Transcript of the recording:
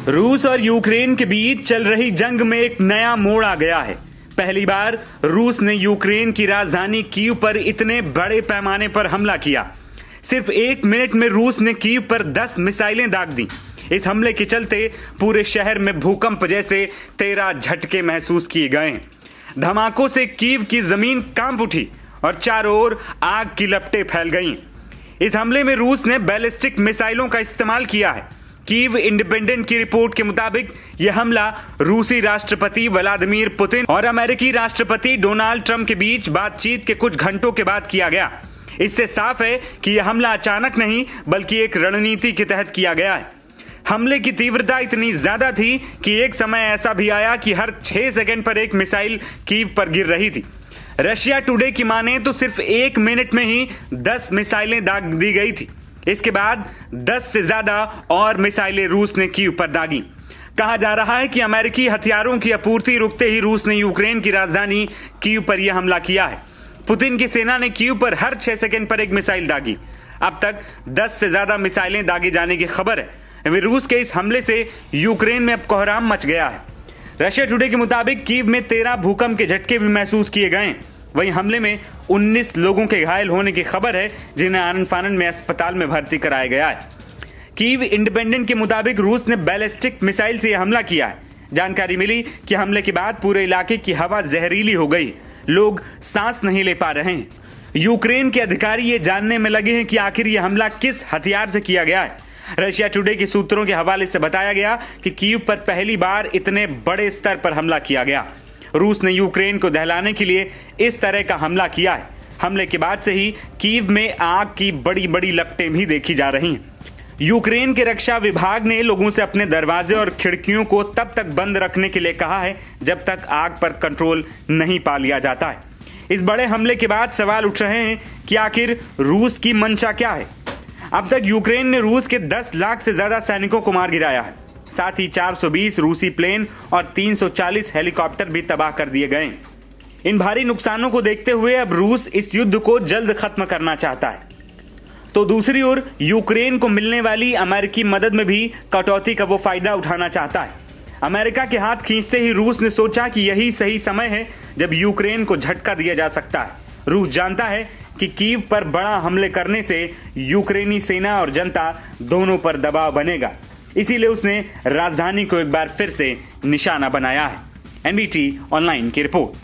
रूस और यूक्रेन के बीच चल रही जंग में एक नया मोड़ आ गया है। पहली बार रूस ने यूक्रेन की राजधानी कीव पर इतने बड़े पैमाने पर हमला किया। सिर्फ 1 मिनट में रूस ने कीव पर 10 मिसाइलें दाग दी। इस हमले के चलते पूरे शहर में भूकंप जैसे 13 झटके महसूस किए गए हैं। धमाकों से कीव की जमीन कांप उठी और चारों ओर आग की लपटें फैल गईं। इस हमले में रूस ने बैलिस्टिक मिसाइलों का इस्तेमाल किया है। कीव इंडिपेंडेंट की रिपोर्ट के मुताबिक यह हमला रूसी राष्ट्रपति व्लादिमीर पुतिन और अमेरिकी राष्ट्रपति डोनाल्ड ट्रंप के बीच बातचीत के कुछ घंटों के बाद किया गया। इससे साफ है कि यह हमला अचानक नहीं बल्कि एक रणनीति के तहत किया गया है। हमले की तीव्रता इतनी ज्यादा थी कि एक समय ऐसा भी आया कि हर 6 सेकंड पर एक मिसाइल कीव पर गिर रही थी। रशिया टुडे की माने तो सिर्फ 1 मिनट में ही 10 मिसाइलें दाग दी गई थी। इसके बाद 10 से ज्यादा और मिसाइलें रूस ने कीव पर दागी। कहा जा रहा है कि अमेरिकी हथियारों की आपूर्ति रुकते ही रूस ने यूक्रेन की राजधानी कीव पर यह हमला किया है। पुतिन की सेना ने कीव पर हर 6 सेकंड पर एक मिसाइल दागी। अब तक 10 से ज्यादा मिसाइलें दागे जाने की खबर है। रूस के इस हमले से यूक्रेन में अब कोहराम मच गया है। रशिया टुडे के मुताबिक कीव में 13 भूकंप के झटके भी महसूस किए गए। वहीं हमले में 19 लोगों के घायल होने की खबर है, जिन्हें आनन फानन में अस्पताल में भर्ती कराया गया है। कीव इंडिपेंडेंट के मुताबिक रूस ने बैलिस्टिक मिसाइल से यह हमला किया है। जानकारी मिली कि हमले के बाद पूरे इलाके की हवा जहरीली हो गई। लोग सांस नहीं ले पा रहे हैं। यूक्रेन के अधिकारी ये जानने में लगे हैं कि आखिर यह हमला किस हथियार से किया गया है। रशिया टुडे के सूत्रों के हवाले से बताया गया कि कीव पर पहली बार इतने बड़े स्तर पर हमला किया गया। रूस ने यूक्रेन को दहलाने के लिए इस तरह का हमला किया है। हमले के बाद से ही कीव में आग की बड़ी बड़ी लपटें भी देखी जा रही हैं। यूक्रेन के रक्षा विभाग ने लोगों से अपने दरवाजे और खिड़कियों को तब तक बंद रखने के लिए कहा है जब तक आग पर कंट्रोल नहीं पा लिया जाता है। इस बड़े हमले के बाद सवाल उठ रहे हैं कि आखिर रूस की मंशा क्या है। अब तक यूक्रेन ने रूस के 10 लाख से ज्यादा सैनिकों को मार गिराया है। साथ ही 420 रूसी प्लेन और 340 हेलीकॉप्टर भी तबाह कर दिए गए। इन भारी नुकसानों को देखते हुए अब रूस इस युद्ध को जल्द खत्म करना चाहता है। तो दूसरी ओर यूक्रेन को मिलने वाली अमेरिकी मदद में भी कटौती का वो फायदा उठाना चाहता है। अमेरिका के हाथ खींचते ही रूस ने सोचा कि यही सही समय है जब यूक्रेन को झटका दिया जा सकता है। रूस जानता है कि कीव पर बड़ा हमले करने से यूक्रेनी सेना और जनता दोनों पर दबाव बनेगा। इसीलिए उसने राजधानी को एक बार फिर से निशाना बनाया है। एनबीटी ऑनलाइन की रिपोर्ट।